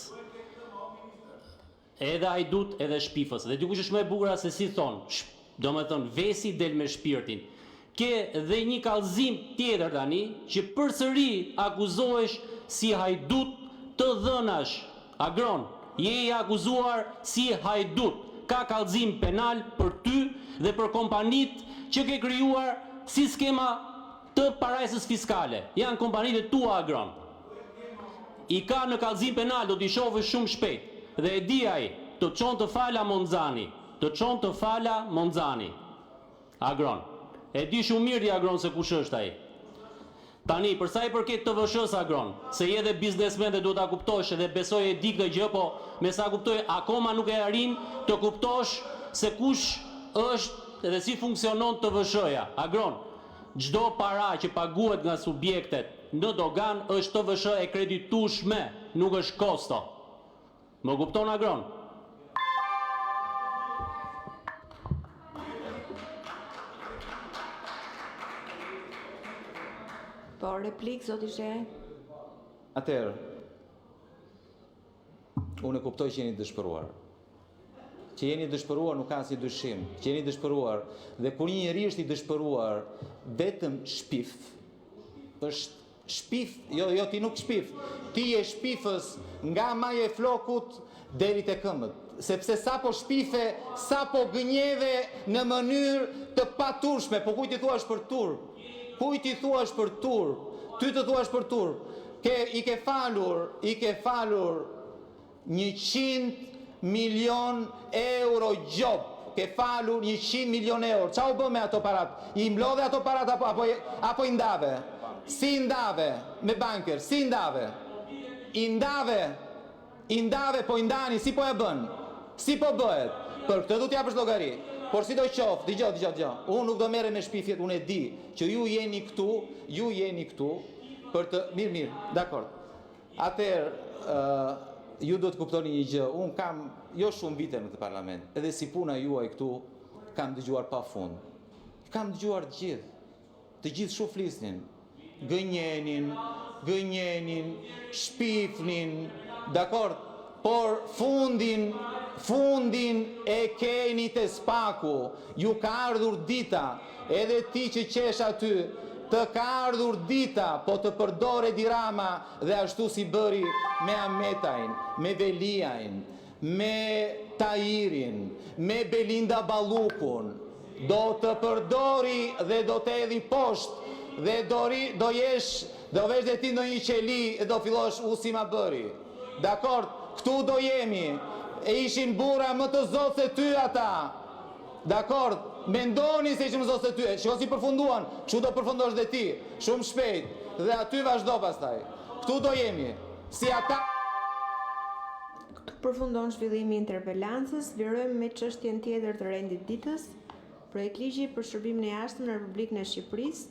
Edhe hajdut, edhe shpifës. Dhe dikush është më e bukur se si thon, do me thon, vesi del me shpirtin. Ke dhe një kallëzim tjetër tani, që përsëri akuzohesh si hajdut të dhënash. Agron, je i akuzuar si hajdut. Ka kallëzim penal për ty dhe për kompanit që ke krijuar si skema të parajsës fiskale. Janë kompanitë tua, Agron. I ka në kallëzim penal, do t'i shohësh shumë shpejt. Dhe e di ai, të çon të fala Monzani. Të çon të fala Monzani. Agron. E di shumë mirë ti, Agron, se kush është ai. Tani, për sa i përket të TVSH-s, Agron, se je dhe biznesmen dhe duhet ta kuptosh dhe besoj e di këtë gjë, po me sa kuptoj akoma nuk e arrin të kuptosh se kush është dhe si funksionon TVSH-ja. Agron, çdo para që paguhet nga subjektet në dogan është TVSH e kreditueshme, nuk është kosto. Më kupton, Agron? Po, replik, zoti Shehaj? Atëherë, unë e kuptoj që jeni dëshpëruar. Që jeni dëshpëruar nuk ka asnjë dyshim. Që jeni dëshpëruar dhe kur një njeri është i dëshpëruar vetëm shpif, është shpif, jo ti nuk shpif. Ti je shpifës nga maja e flokut deri te këmbët. Sepse sapo shpife, sapo gënjeve në mënyrë të paturshme, po kujt i thuash për turp? Kujt i thuash për turp? Ty të thuash për turp. I ke falur 100 milion euro gjop. Ke falur 100 milion euro. Qa u bë me ato parat? I mblodhe ato parat apo i ndave? Si ndave me banker? Si ndave? I ndave po i ndani, si po e bën? Si po bëhet? Për këtë du t'ja për llogari. Por si do qoftë, dëgjoj. Unë nuk do merrem me shpifjet, unë e di që ju jeni këtu për të mirë, dakor. Atëherë, ju do të kuptoni një gjë, unë kam jo shumë vite në këtë parlament, edhe si puna juaj këtu kam dëgjuar pafund. Kam dëgjuar të gjithë shumë flisnin, gënjenin, shpifnin, dakor. Por fundin e keni të spaku. Ju ka ardhur dita, edhe ti që qesh aty, të ka ardhur dita, po të përdore Dirama dhe ashtu si bëri me Ametajn, me Veliajn, me Tahirin, me Belinda Ballukun. Do të përdori dhe do të edhi poshtë dhe do vesh dhe ti në një qeli e do fillosh si ma bëri. Dakor? Këtu do jemi, e ishin burra më të zotë se ty ata. Dakor, Mendoni se që mësos të ty, shiko si përfunduan, kështu do përfundosh dhe ti, shumë shpejt, dhe aty vazhdo pastaj. Këtu do jemi, si ata... Këtu përfundon zhvillimi i interpelancës, vjerojmë me çështjen tjetër të rendit ditës, projekt ligji për shërbimin e jashtëm në Republikën e Shqipërisë,